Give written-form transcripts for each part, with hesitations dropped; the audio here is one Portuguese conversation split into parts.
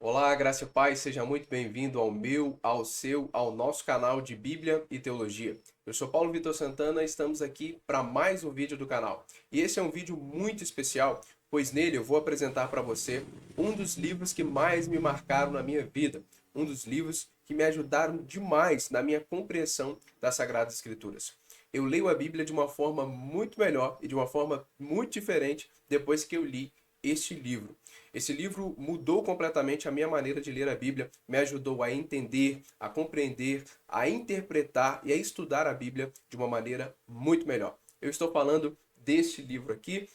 Olá, graça e paz, seja muito bem-vindo ao meu, ao seu, ao nosso canal de Bíblia e Teologia. Eu sou Paulo Vitor Santana e estamos aqui para mais um vídeo do canal. E esse é um vídeo muito especial, pois nele eu vou apresentar para você um dos livros que mais me marcaram na minha vida, um dos livros que me ajudaram demais na minha compreensão das Sagradas Escrituras. Eu leio a Bíblia de uma forma muito melhor e de uma forma muito diferente depois que eu li este livro. Esse livro mudou completamente a minha maneira de ler a Bíblia, me ajudou a entender, a compreender, a interpretar e a estudar a Bíblia de uma maneira muito melhor. Eu estou falando deste livro aqui,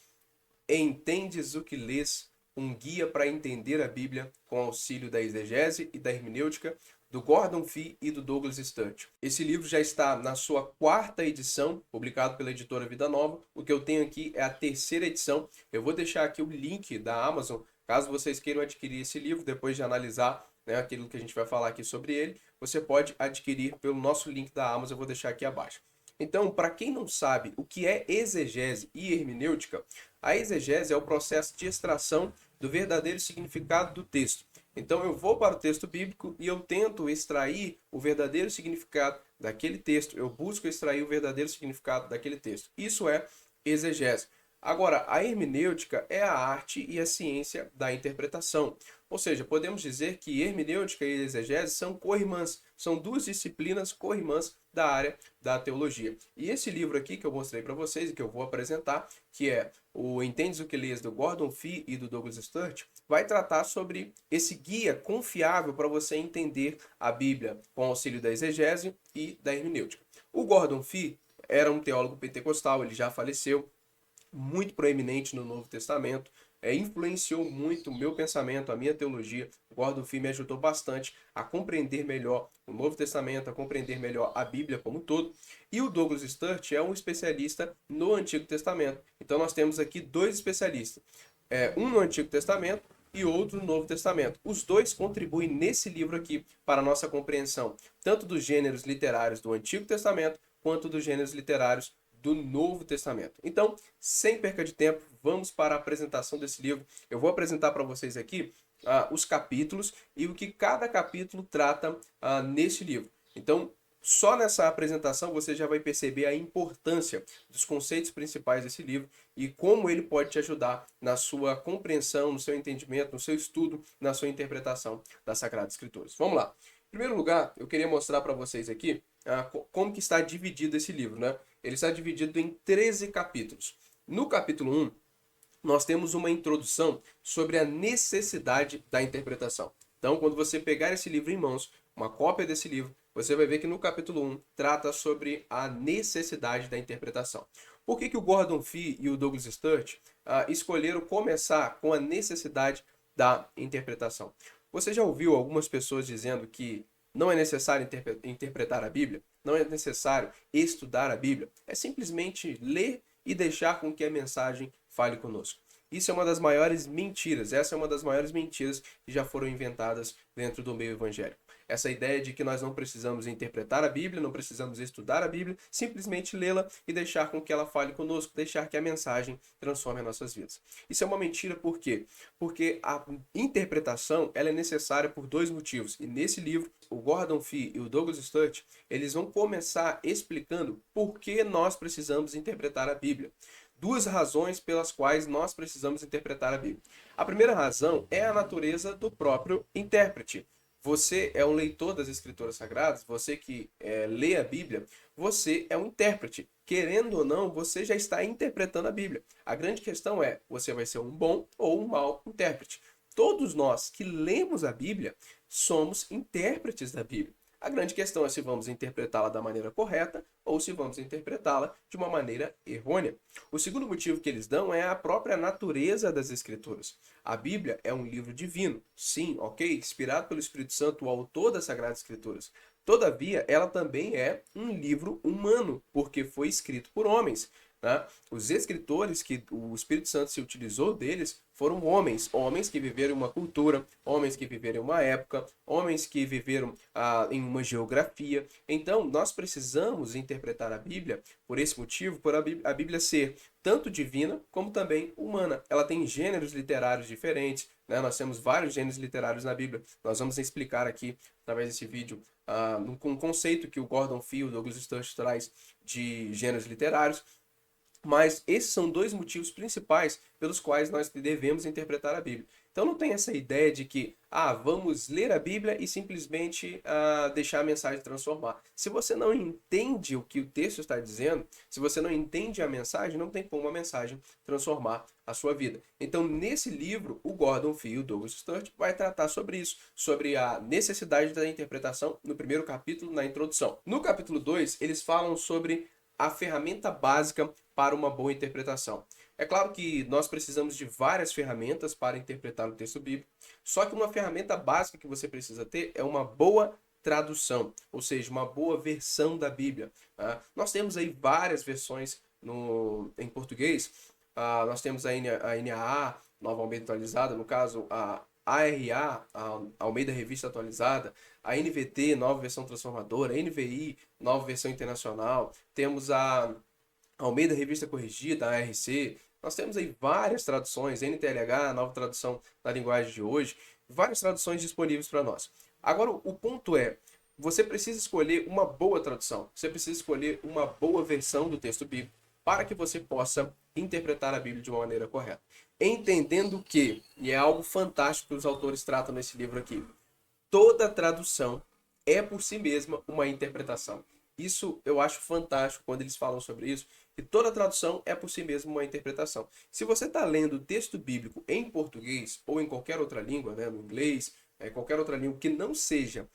Entendes o que lês? Um guia para entender a Bíblia com auxílio da exegese e da hermenêutica, do Gordon Fee e do Douglas Stuart. Esse livro já está na sua quarta edição, publicado pela editora Vida Nova. O que eu tenho aqui é a terceira edição. Eu vou deixar aqui o link da Amazon, caso vocês queiram adquirir esse livro, depois de analisar, né, aquilo que a gente vai falar aqui sobre ele, você pode adquirir pelo nosso link da Amazon, eu vou deixar aqui abaixo. Então, para quem não sabe o que é exegese e hermenêutica, a exegese é o processo de extração do verdadeiro significado do texto. Então eu vou para o texto bíblico e eu tento extrair o verdadeiro significado daquele texto. Eu busco extrair o verdadeiro significado daquele texto. Isso é exegese. Agora, a hermenêutica é a arte e a ciência da interpretação. Ou seja, podemos dizer que hermenêutica e exegese são co-irmãs, são duas disciplinas co-irmãs da área da teologia. E esse livro aqui que eu mostrei para vocês e que eu vou apresentar, que é o Entendes o que Lês, do Gordon Fee e do Douglas Stuart, vai tratar sobre esse guia confiável para você entender a Bíblia com auxílio da exegese e da hermenêutica. O Gordon Fee era um teólogo pentecostal, ele já faleceu, muito proeminente no Novo Testamento, influenciou muito o meu pensamento, a minha teologia. O Gordon Fee me ajudou bastante a compreender melhor o Novo Testamento, a compreender melhor a Bíblia como um todo. E o Douglas Stuart é um especialista no Antigo Testamento. Então nós temos aqui dois especialistas, um no Antigo Testamento e outro no Novo Testamento. Os dois contribuem nesse livro aqui para a nossa compreensão, tanto dos gêneros literários do Antigo Testamento, quanto dos gêneros literários do Novo Testamento. Então, sem perca de tempo, vamos para a apresentação desse livro. Eu vou apresentar para vocês aqui os capítulos e o que cada capítulo trata nesse livro. Então, só nessa apresentação você já vai perceber a importância dos conceitos principais desse livro e como ele pode te ajudar na sua compreensão, no seu entendimento, no seu estudo, na sua interpretação das Sagradas Escrituras. Vamos lá. Em primeiro lugar, eu queria mostrar para vocês aqui como que está dividido esse livro, né? Ele está dividido em 13 capítulos. No capítulo 1, nós temos uma introdução sobre a necessidade da interpretação. Então, quando você pegar esse livro em mãos, uma cópia desse livro, você vai ver que no capítulo 1 trata sobre a necessidade da interpretação. Por que o Gordon Fee e o Douglas Stuart escolheram começar com a necessidade da interpretação? Você já ouviu algumas pessoas dizendo que não é necessário interpretar a Bíblia? Não é necessário estudar a Bíblia? É simplesmente ler e deixar com que a mensagem fale conosco. Isso é uma das maiores mentiras. Essa é uma das maiores mentiras que já foram inventadas dentro do meio evangélico. Essa ideia de que nós não precisamos interpretar a Bíblia, não precisamos estudar a Bíblia, simplesmente lê-la e deixar com que ela fale conosco, deixar que a mensagem transforme as nossas vidas. Isso é uma mentira, por quê? Porque a interpretação ela é necessária por dois motivos. E nesse livro, o Gordon Fee e o Douglas Stuart, eles vão começar explicando por que nós precisamos interpretar a Bíblia. Duas razões pelas quais nós precisamos interpretar a Bíblia. A primeira razão é a natureza do próprio intérprete. Você é um leitor das Escrituras Sagradas, você que lê a Bíblia, você é um intérprete. Querendo ou não, você já está interpretando a Bíblia. A grande questão é, você vai ser um bom ou um mau intérprete. Todos nós que lemos a Bíblia somos intérpretes da Bíblia. A grande questão é se vamos interpretá-la da maneira correta ou se vamos interpretá-la de uma maneira errônea. O segundo motivo que eles dão é a própria natureza das Escrituras. A Bíblia é um livro divino, sim, ok, inspirado pelo Espírito Santo, o autor das Sagradas Escrituras. Todavia, ela também é um livro humano, porque foi escrito por homens. né? Os escritores que o Espírito Santo se utilizou deles foram homens que viveram uma cultura, homens que viveram uma época, homens que viveram em uma geografia. Então, nós precisamos interpretar a Bíblia por esse motivo, por a Bíblia ser tanto divina como também humana. Ela tem gêneros literários diferentes, né? Nós temos vários gêneros literários na Bíblia. Nós vamos explicar aqui, através desse vídeo, um conceito que o Gordon Fee e o Douglas Stuart traz de gêneros literários. Mas esses são dois motivos principais pelos quais nós devemos interpretar a Bíblia. Então não tem essa ideia de que, vamos ler a Bíblia e simplesmente deixar a mensagem transformar. Se você não entende o que o texto está dizendo, se você não entende a mensagem, não tem como a mensagem transformar a sua vida. Então nesse livro, o Gordon Fee e o Douglas Stuart vai tratar sobre isso, sobre a necessidade da interpretação no primeiro capítulo, na introdução. No capítulo 2, eles falam sobre a ferramenta básica para uma boa interpretação. É claro que nós precisamos de várias ferramentas para interpretar o texto bíblico, só que uma ferramenta básica que você precisa ter é uma boa tradução, ou seja, uma boa versão da Bíblia. Nós temos aí várias versões em português. Nós temos a NAA, Nova Almeida Atualizada, no caso a ARA, a Almeida Revista Atualizada, a NVT, Nova Versão Transformadora, a NVI, Nova Versão Internacional, temos a Almeida Revista Corrigida, a ARC, nós temos aí várias traduções, NTLH, Nova Tradução na Linguagem de Hoje, várias traduções disponíveis para nós. Agora, o ponto é, você precisa escolher uma boa tradução, você precisa escolher uma boa versão do texto bíblico para que você possa interpretar a Bíblia de uma maneira correta. Entendendo que, e é algo fantástico que os autores tratam nesse livro aqui, toda tradução é por si mesma uma interpretação. Isso eu acho fantástico quando eles falam sobre isso, que toda tradução é por si mesma uma interpretação. Se você está lendo o texto bíblico em português ou em qualquer outra língua, né, no inglês, qualquer outra língua que não seja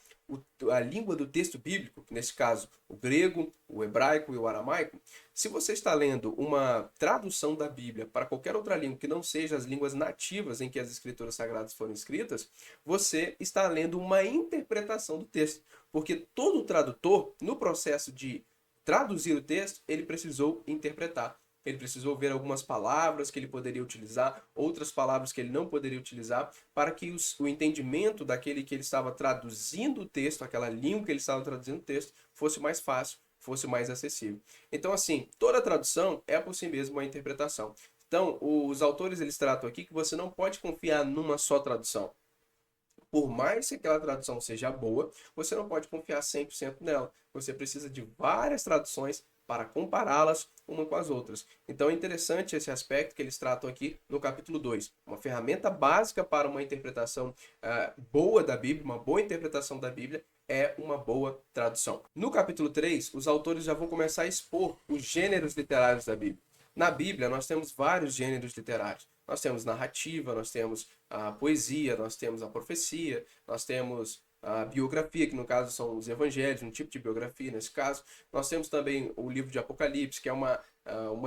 a língua do texto bíblico, nesse caso o grego, o hebraico e o aramaico, se você está lendo uma tradução da Bíblia para qualquer outra língua que não seja as línguas nativas em que as escrituras sagradas foram escritas, você está lendo uma interpretação do texto, porque todo tradutor, no processo de traduzir o texto, ele precisou interpretar. Ele precisou ver algumas palavras que ele poderia utilizar, outras palavras que ele não poderia utilizar, para que o entendimento daquele que ele estava traduzindo o texto, aquela língua que ele estava traduzindo o texto, fosse mais fácil, fosse mais acessível. Então, assim, toda tradução é por si mesma uma interpretação. Então, os autores eles tratam aqui que você não pode confiar numa só tradução. Por mais que aquela tradução seja boa, você não pode confiar 100% nela. Você precisa de várias traduções para compará-las uma com as outras. Então é interessante esse aspecto que eles tratam aqui no capítulo 2. Uma ferramenta básica para uma interpretação boa da Bíblia, uma boa interpretação da Bíblia, é uma boa tradução. No capítulo 3, os autores já vão começar a expor os gêneros literários da Bíblia. Na Bíblia, nós temos vários gêneros literários. Nós temos narrativa, nós temos a poesia, nós temos a profecia, nós temos a biografia, que no caso são os evangelhos, um tipo de biografia nesse caso. Nós temos também o livro de Apocalipse, que é uma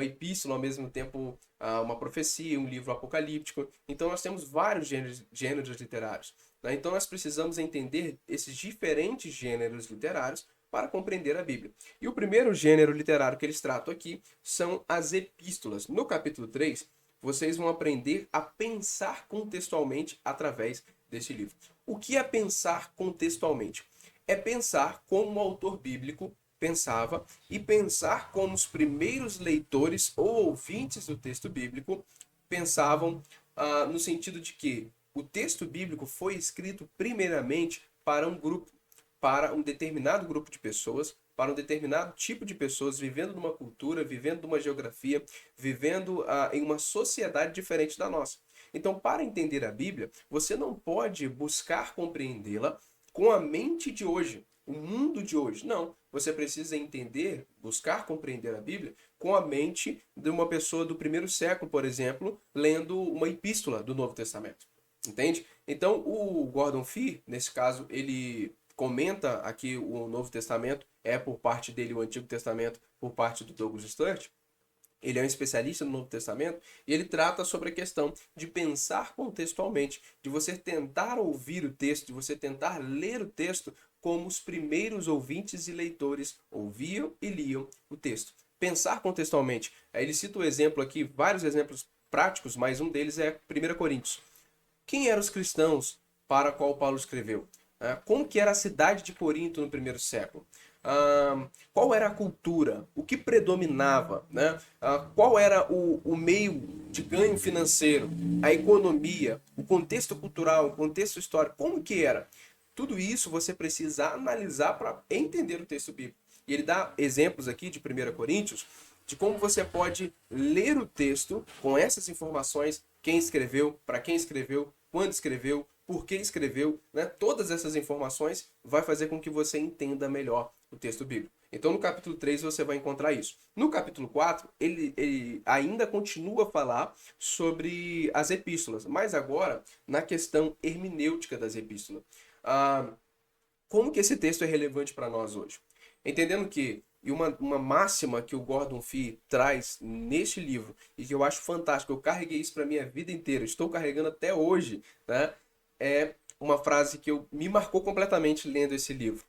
epístola, ao mesmo tempo uma profecia, um livro apocalíptico. Então nós temos vários gêneros literários. Né? Então nós precisamos entender esses diferentes gêneros literários para compreender a Bíblia. E o primeiro gênero literário que eles tratam aqui são as epístolas. No capítulo 3, vocês vão aprender a pensar contextualmente através desse livro. O que é pensar contextualmente? É pensar como o autor bíblico pensava e pensar como os primeiros leitores ou ouvintes do texto bíblico pensavam, no sentido de que o texto bíblico foi escrito primeiramente para um grupo, para um determinado grupo de pessoas, para um determinado tipo de pessoas vivendo numa cultura, vivendo numa geografia, vivendo em uma sociedade diferente da nossa. Então, para entender a Bíblia, você não pode buscar compreendê-la com a mente de hoje, o mundo de hoje. Não, você precisa entender, buscar compreender a Bíblia com a mente de uma pessoa do primeiro século, por exemplo, lendo uma epístola do Novo Testamento. Entende? Então, o Gordon Fee, nesse caso, ele comenta aqui o Novo Testamento, é por parte dele o Antigo Testamento, por parte do Douglas Stuart. Ele é um especialista no Novo Testamento e ele trata sobre a questão de pensar contextualmente, de você tentar ouvir o texto, de você tentar ler o texto como os primeiros ouvintes e leitores ouviam e liam o texto. pensar contextualmente. Ele cita o exemplo aqui, vários exemplos práticos, mas um deles é 1 Coríntios. Quem eram os cristãos para qual Paulo escreveu? Como que era a cidade de Corinto no primeiro século? Qual era a cultura? O que predominava? Né? Qual era o meio de ganho financeiro? A economia? O contexto cultural? O contexto histórico? Como que era? Tudo isso você precisa analisar para entender o texto bíblico. E ele dá exemplos aqui de 1 Coríntios de como você pode ler o texto com essas informações, quem escreveu, para quem escreveu, quando escreveu, por que escreveu, né? Todas essas informações vai fazer com que você entenda melhor o texto bíblico. Então no capítulo 3 você vai encontrar isso. No capítulo 4, ele ainda continua a falar sobre as epístolas, mas agora na questão hermenêutica das epístolas. Como que esse texto é relevante para nós hoje? Entendendo que, e uma máxima que o Gordon Fee traz neste livro, e que eu acho fantástico, eu carreguei isso para minha vida inteira, estou carregando até hoje, né? É uma frase que me marcou completamente lendo esse livro.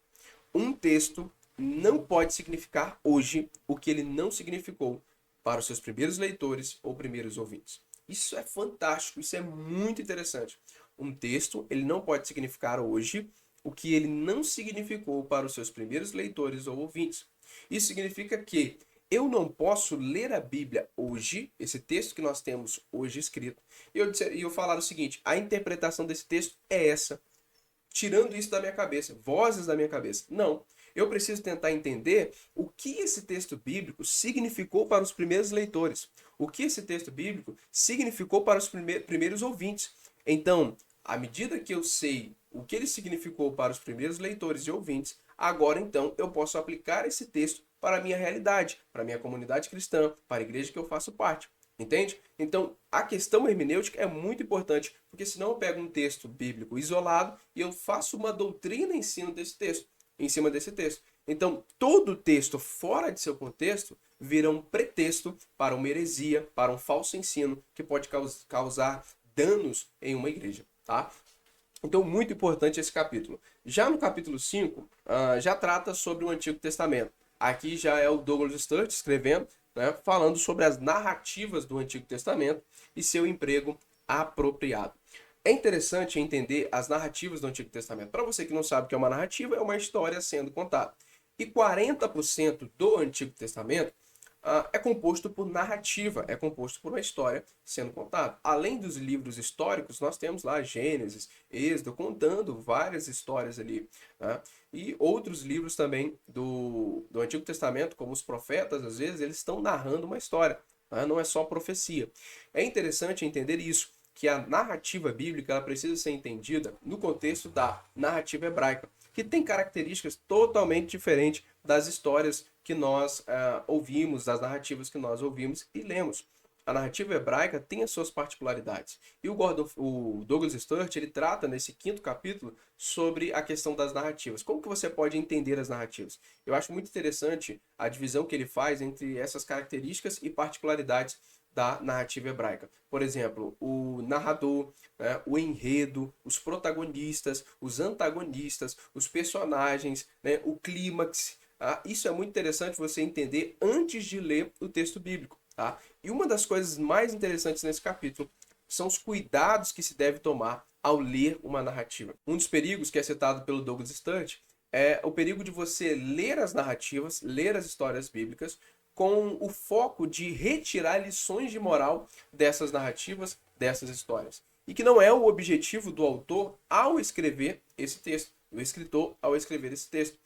Um texto não pode significar hoje o que ele não significou para os seus primeiros leitores ou primeiros ouvintes. Isso é fantástico, isso é muito interessante. Um texto, ele não pode significar hoje o que ele não significou para os seus primeiros leitores ou ouvintes. Isso significa que eu não posso ler a Bíblia hoje, esse texto que nós temos hoje escrito, e eu falar o seguinte: a interpretação desse texto é essa, tirando isso da minha cabeça, vozes da minha cabeça. Não. Eu preciso tentar entender o que esse texto bíblico significou para os primeiros leitores, o que esse texto bíblico significou para os primeiros ouvintes. Então, à medida que eu sei o que ele significou para os primeiros leitores e ouvintes, agora então eu posso aplicar esse texto para a minha realidade, para a minha comunidade cristã, para a igreja que eu faço parte. Entende? Então, a questão hermenêutica é muito importante, porque senão eu pego um texto bíblico isolado e eu faço uma doutrina em cima desse texto. Então, todo texto fora de seu contexto vira um pretexto para uma heresia, para um falso ensino que pode causar danos em uma igreja, tá? Então, muito importante esse capítulo. Já no capítulo 5, já trata sobre o Antigo Testamento. Aqui já é o Douglas Stuart escrevendo, né, falando sobre as narrativas do Antigo Testamento e seu emprego apropriado. É interessante entender as narrativas do Antigo Testamento. Para você que não sabe o que é uma narrativa, é uma história sendo contada. E 40% do Antigo Testamento é composto por narrativa, é composto por uma história sendo contada. Além dos livros históricos, nós temos lá Gênesis, Êxodo, contando várias histórias ali. Né? E outros livros também do Antigo Testamento, como os profetas, às vezes, eles estão narrando uma história. Né? Não é só profecia. É interessante entender isso, que a narrativa bíblica ela precisa ser entendida no contexto da narrativa hebraica, que tem características totalmente diferentes das histórias que nós ouvimos, das narrativas que nós ouvimos e lemos. A narrativa hebraica tem as suas particularidades. E o Douglas Stuart ele trata nesse 5º capítulo sobre a questão das narrativas. Como que você pode entender as narrativas? Eu acho muito interessante a divisão que ele faz entre essas características e particularidades da narrativa hebraica. Por exemplo, o narrador, né, o enredo, os protagonistas, os antagonistas, os personagens, né, o clímax. Isso é muito interessante você entender antes de ler o texto bíblico. Tá? E uma das coisas mais interessantes nesse capítulo são os cuidados que se deve tomar ao ler uma narrativa. Um dos perigos que é citado pelo Douglas Stuart é o perigo de você ler as narrativas, ler as histórias bíblicas, com o foco de retirar lições de moral dessas narrativas, dessas histórias. E que não é o objetivo do autor ao escrever esse texto, do escritor ao escrever esse texto.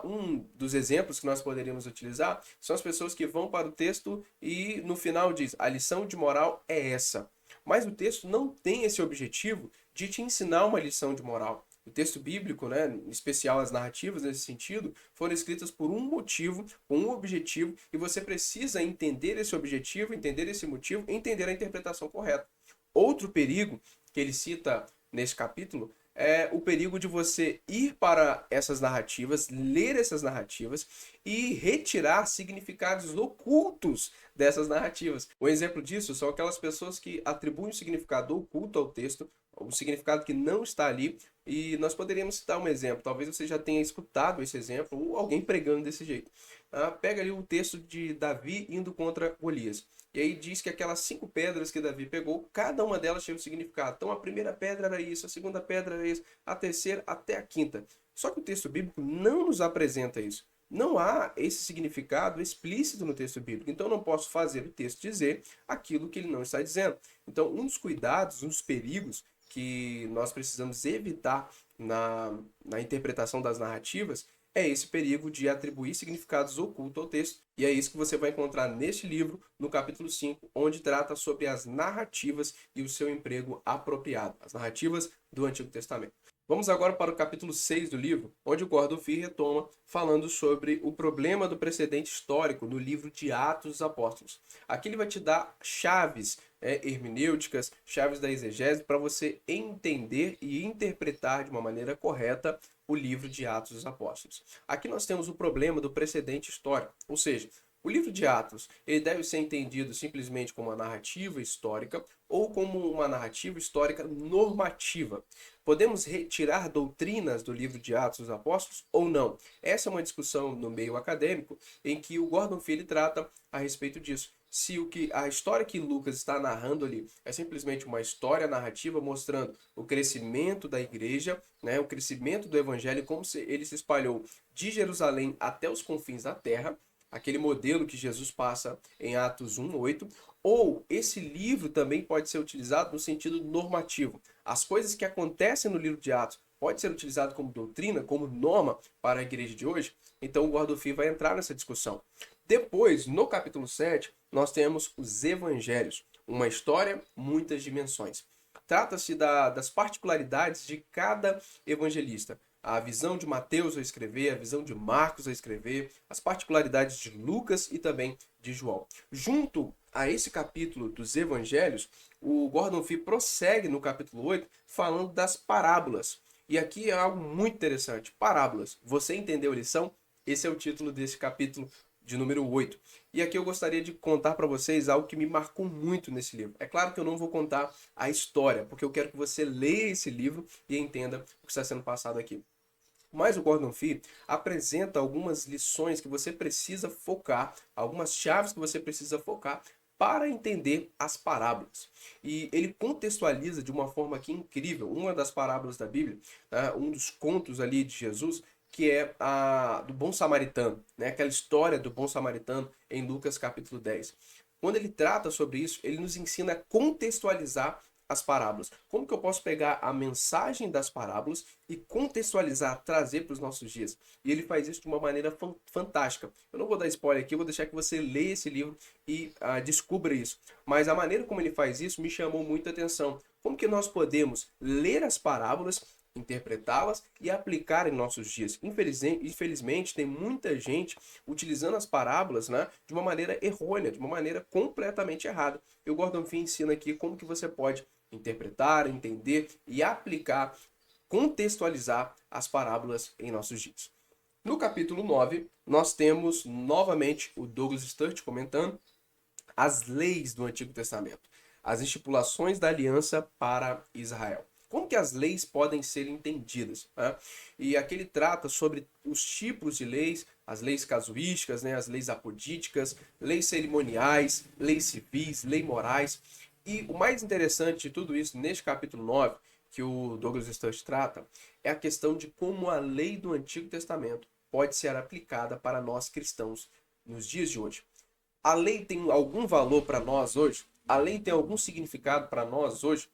Um dos exemplos que nós poderíamos utilizar são as pessoas que vão para o texto e no final diz, a lição de moral é essa. Mas o texto não tem esse objetivo de te ensinar uma lição de moral. O texto bíblico, né, em especial as narrativas nesse sentido, foram escritas por um motivo, com um objetivo, e você precisa entender esse objetivo, entender esse motivo, entender a interpretação correta. Outro perigo que ele cita nesse capítulo é o perigo de você ir para essas narrativas, ler essas narrativas e retirar significados ocultos dessas narrativas. Um exemplo disso são aquelas pessoas que atribuem um significado oculto ao texto, um significado que não está ali, E nós poderíamos citar um exemplo, talvez você já tenha escutado esse exemplo, ou alguém pregando desse jeito. Pega ali o texto de Davi indo contra Golias. E aí diz que aquelas 5 pedras que Davi pegou, cada uma delas tinha um significado. Então a primeira pedra era isso, a segunda pedra era isso, a terceira até a quinta. Só que o texto bíblico não nos apresenta isso. Não há esse significado explícito no texto bíblico. Então eu não posso fazer o texto dizer aquilo que ele não está dizendo. Então um dos cuidados, um dos perigos que nós precisamos evitar na interpretação das narrativas é esse perigo de atribuir significados ocultos ao texto. E é isso que você vai encontrar neste livro, no capítulo 5, onde trata sobre as narrativas e o seu emprego apropriado, as narrativas do Antigo Testamento. Vamos agora para o capítulo 6 do livro, onde o Gordon Fee retoma falando sobre o problema do precedente histórico no livro de Atos dos Apóstolos. Aqui ele vai te dar chaves hermenêuticas, chaves da exegese, para você entender e interpretar de uma maneira correta o livro de Atos dos Apóstolos. Aqui nós temos o problema do precedente histórico, ou seja, o livro de Atos ele deve ser entendido simplesmente como uma narrativa histórica ou como uma narrativa histórica normativa. Podemos retirar doutrinas do livro de Atos dos Apóstolos ou não? Essa é uma discussão no meio acadêmico em que o Gordon Fee trata a respeito disso. Se a história que Lucas está narrando ali é simplesmente uma história narrativa mostrando o crescimento da igreja, né, o crescimento do evangelho, como ele se espalhou de Jerusalém até os confins da terra, aquele modelo que Jesus passa em Atos 1:8, ou esse livro também pode ser utilizado no sentido normativo. As coisas que acontecem no livro de Atos pode ser utilizado como doutrina, como norma para a igreja de hoje. Então o Gordon Fee vai entrar nessa discussão. Depois, no capítulo 7, nós temos os evangelhos, uma história, muitas dimensões. Trata-se das particularidades de cada evangelista. A visão de Mateus a escrever, a visão de Marcos a escrever, as particularidades de Lucas e também de João. Junto a esse capítulo dos evangelhos, o Gordon Fee prossegue no capítulo 8 falando das parábolas. E aqui é algo muito interessante. Parábolas. Você entendeu a lição? Esse é o título desse capítulo de número 8. E aqui eu gostaria de contar para vocês algo que me marcou muito nesse livro. É claro que eu não vou contar a história, porque eu quero que você leia esse livro e entenda o que está sendo passado aqui. Mas o Gordon Fee apresenta algumas lições que você precisa focar, algumas chaves que você precisa focar para entender as parábolas. E ele contextualiza de uma forma que incrível uma das parábolas da Bíblia, um dos contos ali de Jesus, que é a do bom samaritano, né? Aquela história do bom samaritano em Lucas capítulo 10. Quando ele trata sobre isso, ele nos ensina a contextualizar as parábolas. Como que eu posso pegar a mensagem das parábolas e contextualizar, trazer para os nossos dias? E ele faz isso de uma maneira fantástica. Eu não vou dar spoiler aqui, eu vou deixar que você leia esse livro e descubra isso. Mas a maneira como ele faz isso me chamou muita atenção. Como que nós podemos ler as parábolas, interpretá-las e aplicar em nossos dias? Infelizmente, tem muita gente utilizando as parábolas, né, de uma maneira errônea, de uma maneira completamente errada. E o Gordon Fee ensina aqui como que você pode interpretar, entender e aplicar, contextualizar as parábolas em nossos dias. No capítulo 9, nós temos novamente o Douglas Sturt comentando as leis do Antigo Testamento, as estipulações da aliança para Israel. Como que as leis podem ser entendidas? Né? E aqui ele trata sobre os tipos de leis, as leis casuísticas, né? As leis apodíticas, leis cerimoniais, leis civis, leis morais. E o mais interessante de tudo isso, neste capítulo 9, que o Douglas Sturt trata, é a questão de como a lei do Antigo Testamento pode ser aplicada para nós cristãos nos dias de hoje. A lei tem algum valor para nós hoje? A lei tem algum significado para nós hoje?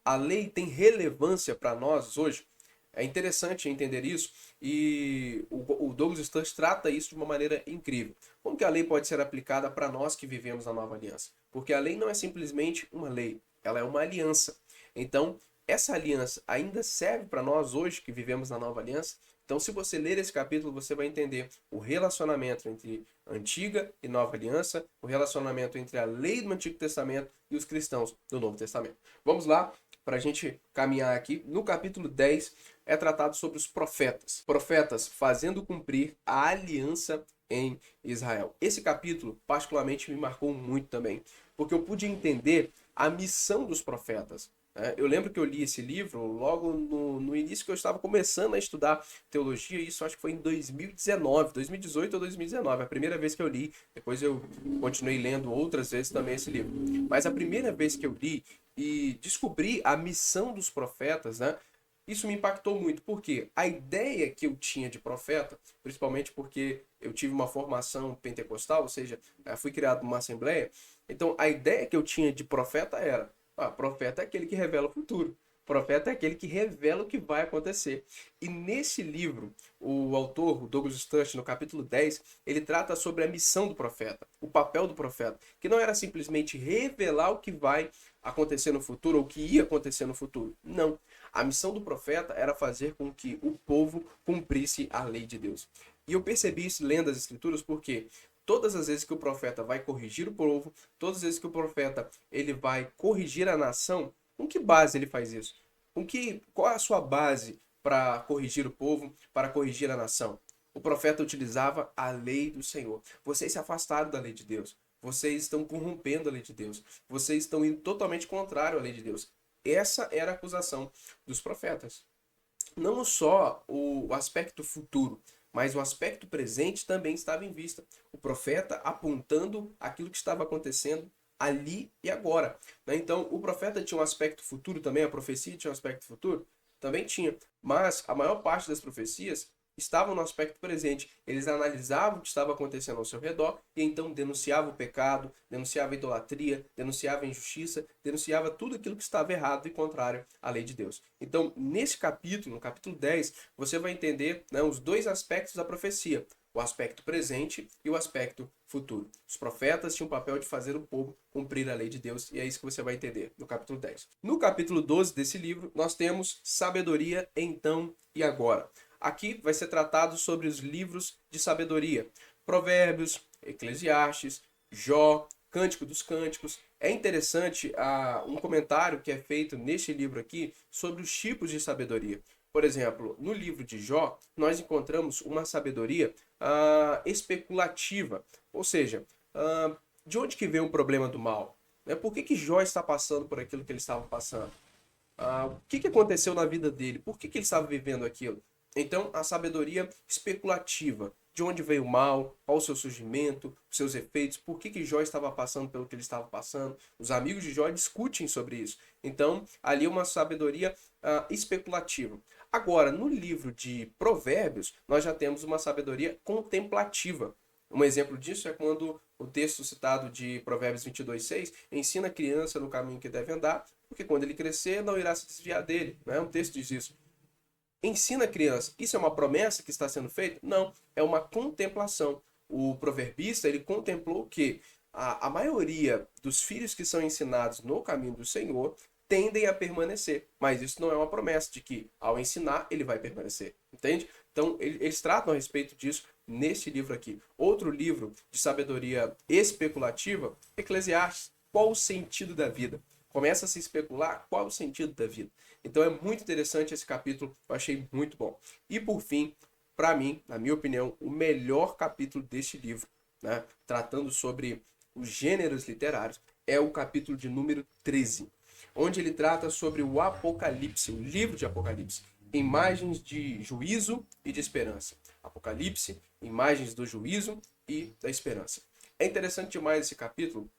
A lei tem relevância para nós hoje? É interessante entender isso e o Douglas Sturt trata isso de uma maneira incrível. Como que a lei pode ser aplicada para nós que vivemos na nova aliança? Porque a lei não é simplesmente uma lei, ela é uma aliança. Então, essa aliança ainda serve para nós hoje que vivemos na nova aliança? Então, se você ler esse capítulo, você vai entender o relacionamento entre antiga e nova aliança, o relacionamento entre a lei do Antigo Testamento e os cristãos do Novo Testamento. Vamos lá, para a gente caminhar aqui. No capítulo 10 é tratado sobre os profetas. Profetas fazendo cumprir a aliança em Israel. Esse capítulo particularmente me marcou muito também, porque eu pude entender a missão dos profetas. Eu lembro que eu li esse livro logo no início que eu estava começando a estudar teologia, e isso acho que foi em 2019, 2018 ou 2019, a primeira vez que eu li. Depois eu continuei lendo outras vezes também esse livro. Mas a primeira vez que eu li e descobri a missão dos profetas, né? Isso me impactou muito, porque a ideia que eu tinha de profeta, principalmente porque eu tive uma formação pentecostal, ou seja, fui criado numa assembleia, então a ideia que eu tinha de profeta era: profeta é aquele que revela o futuro. Profeta é aquele que revela o que vai acontecer. E nesse livro, o autor, o Douglas Stuart, no capítulo 10, ele trata sobre a missão do profeta, o papel do profeta, que não era simplesmente revelar o que vai acontecer no futuro ou o que ia acontecer no futuro. Não. A missão do profeta era fazer com que o povo cumprisse a lei de Deus. E eu percebi isso lendo as escrituras porque todas as vezes que o profeta vai corrigir o povo, todas as vezes que o profeta ele vai corrigir a nação, com que base ele faz isso? Qual é a sua base para corrigir o povo, para corrigir a nação? O profeta utilizava a lei do Senhor. Vocês se afastaram da lei de Deus. Vocês estão corrompendo a lei de Deus. Vocês estão indo totalmente contrário à lei de Deus. Essa era a acusação dos profetas. Não só o aspecto futuro, mas o aspecto presente também estava em vista. O profeta apontando aquilo que estava acontecendo ali e agora. Então, o profeta tinha um aspecto futuro também, a profecia tinha um aspecto futuro? Também tinha. Mas a maior parte das profecias estavam no aspecto presente. Eles analisavam o que estava acontecendo ao seu redor e então denunciavam o pecado, denunciavam a idolatria, denunciavam a injustiça, denunciava tudo aquilo que estava errado e contrário à lei de Deus. Então, nesse capítulo, no capítulo 10, você vai entender, né, os dois aspectos da profecia: o aspecto presente e o aspecto futuro. Os profetas tinham o papel de fazer o povo cumprir a lei de Deus, e é isso que você vai entender no capítulo 10. No capítulo 12 desse livro, nós temos sabedoria então e agora. Aqui vai ser tratado sobre os livros de sabedoria: Provérbios, Eclesiastes, Jó, Cântico dos Cânticos. É interessante um comentário que é feito neste livro aqui sobre os tipos de sabedoria. Por exemplo, no livro de Jó, nós encontramos uma sabedoria especulativa, ou seja, de onde que vem o problema do mal? Por que Jó está passando por aquilo que ele estava passando? O que aconteceu na vida dele? Por que ele estava vivendo aquilo? Então, a sabedoria especulativa. De onde veio o mal? Qual o seu surgimento? Os seus efeitos? Por que Jó estava passando pelo que ele estava passando? Os amigos de Jó discutem sobre isso. Então, ali é uma sabedoria especulativa. Agora, no livro de Provérbios, nós já temos uma sabedoria contemplativa. Um exemplo disso é quando o texto citado de Provérbios 22:6 ensina a criança no caminho que deve andar, porque quando ele crescer não irá se desviar dele. Né? Um texto diz isso. Ensina a criança. Isso é uma promessa que está sendo feita? Não, é uma contemplação. O proverbista, ele contemplou que a maioria dos filhos que são ensinados no caminho do Senhor tendem a permanecer, mas isso não é uma promessa de que ao ensinar ele vai permanecer, entende? Então eles tratam a respeito disso neste livro aqui. Outro livro de sabedoria especulativa, Eclesiastes. Qual o sentido da vida? Começa a se especular qual o sentido da vida. Então é muito interessante esse capítulo, eu achei muito bom. E por fim, para mim, na minha opinião, o melhor capítulo deste livro, né, tratando sobre os gêneros literários, é o capítulo de número 13, onde ele trata sobre o Apocalipse, o livro de Apocalipse, imagens de juízo e de esperança. Apocalipse, imagens do juízo e da esperança. É interessante demais esse capítulo,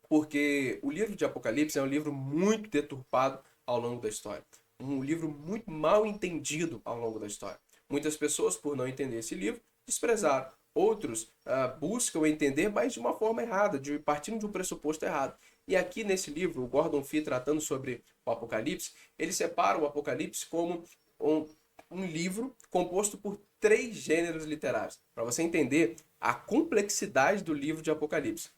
porque o livro de Apocalipse é um livro muito deturpado ao longo da história. Um livro muito mal entendido ao longo da história. Muitas pessoas, por não entender esse livro, desprezaram. Outros buscam entender, mas de uma forma errada, partindo de um pressuposto errado. E aqui nesse livro, o Gordon Fee, tratando sobre o Apocalipse, ele separa o Apocalipse como um livro composto por 3 gêneros literários, para você entender a complexidade do livro de Apocalipse.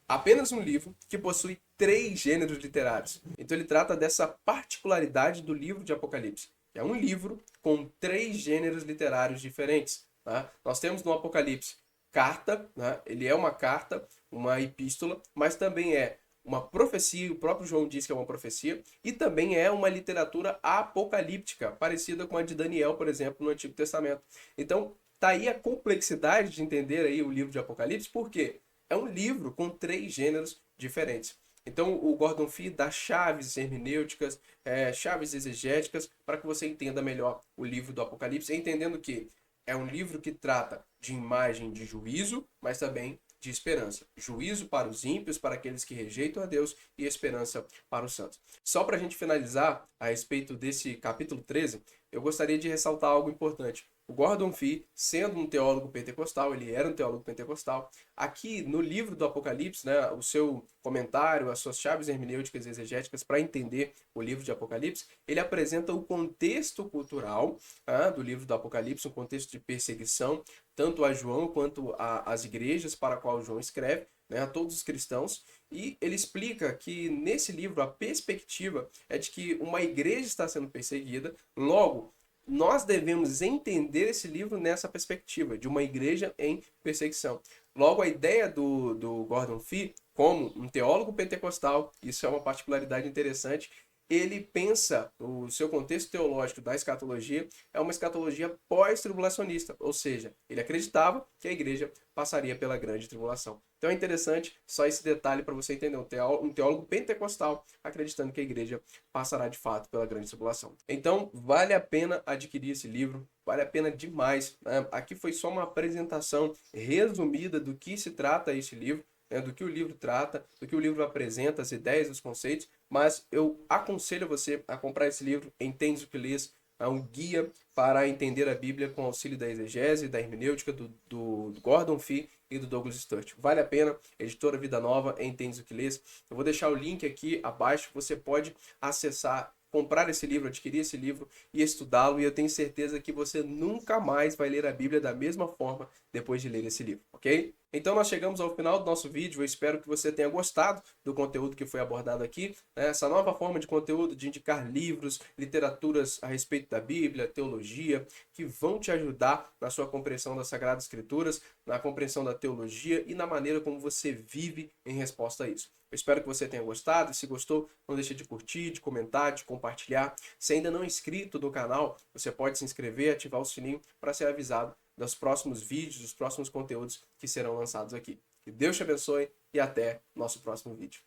Apenas um livro que possui 3 gêneros literários. Então ele trata dessa particularidade do livro de Apocalipse. É um livro com 3 gêneros literários diferentes. Tá? Nós temos no Apocalipse carta, né? Ele é uma carta, uma epístola, mas também é uma profecia, o próprio João diz que é uma profecia, e também é uma literatura apocalíptica, parecida com a de Daniel, por exemplo, no Antigo Testamento. Então, tá aí a complexidade de entender aí o livro de Apocalipse, por quê? É um livro com 3 gêneros diferentes. Então, o Gordon Fee dá chaves hermenêuticas, chaves exegéticas, para que você entenda melhor o livro do Apocalipse, entendendo que é um livro que trata de imagem de juízo, mas também de esperança. Juízo para os ímpios, para aqueles que rejeitam a Deus, e esperança para os santos. Só para a gente finalizar a respeito desse capítulo 13, eu gostaria de ressaltar algo importante. O Gordon Fee, sendo um teólogo pentecostal, ele era um teólogo pentecostal, aqui no livro do Apocalipse, né, o seu comentário, as suas chaves hermenêuticas e exegéticas para entender o livro de Apocalipse, ele apresenta o contexto cultural do livro do Apocalipse, um contexto de perseguição, tanto a João quanto às igrejas para a qual João escreve, né, a todos os cristãos, e ele explica que nesse livro a perspectiva é de que uma igreja está sendo perseguida, logo, nós devemos entender esse livro nessa perspectiva, de uma igreja em perseguição. Logo, a ideia do Gordon Fee, como um teólogo pentecostal, isso é uma particularidade interessante, ele pensa, o seu contexto teológico da escatologia é uma escatologia pós-tribulacionista, ou seja, ele acreditava que a igreja passaria pela grande tribulação. Então é interessante só esse detalhe para você entender, um teólogo pentecostal acreditando que a igreja passará de fato pela grande tribulação. Então vale a pena adquirir esse livro, vale a pena demais, né? Aqui foi só uma apresentação resumida do que se trata esse livro, do que o livro trata, do que o livro apresenta, as ideias, os conceitos, mas eu aconselho você a comprar esse livro, Entende o que Lês, é um guia para entender a Bíblia com auxílio da exegese, da hermenêutica, do Gordon Fee e do Douglas Stuart. Vale a pena, editora Vida Nova, Entende o que Lês. Eu vou deixar o link aqui abaixo, você pode acessar, comprar esse livro, adquirir esse livro e estudá-lo, e eu tenho certeza que você nunca mais vai ler a Bíblia da mesma forma depois de ler esse livro, ok? Então nós chegamos ao final do nosso vídeo, eu espero que você tenha gostado do conteúdo que foi abordado aqui, né? Essa nova forma de conteúdo de indicar livros, literaturas a respeito da Bíblia, teologia, que vão te ajudar na sua compreensão das Sagradas Escrituras, na compreensão da teologia e na maneira como você vive em resposta a isso. Eu espero que você tenha gostado, e se gostou, não deixe de curtir, de comentar, de compartilhar. Se ainda não é inscrito no canal, você pode se inscrever, ativar o sininho para ser avisado dos próximos vídeos, dos próximos conteúdos que serão lançados aqui. Que Deus te abençoe e até nosso próximo vídeo.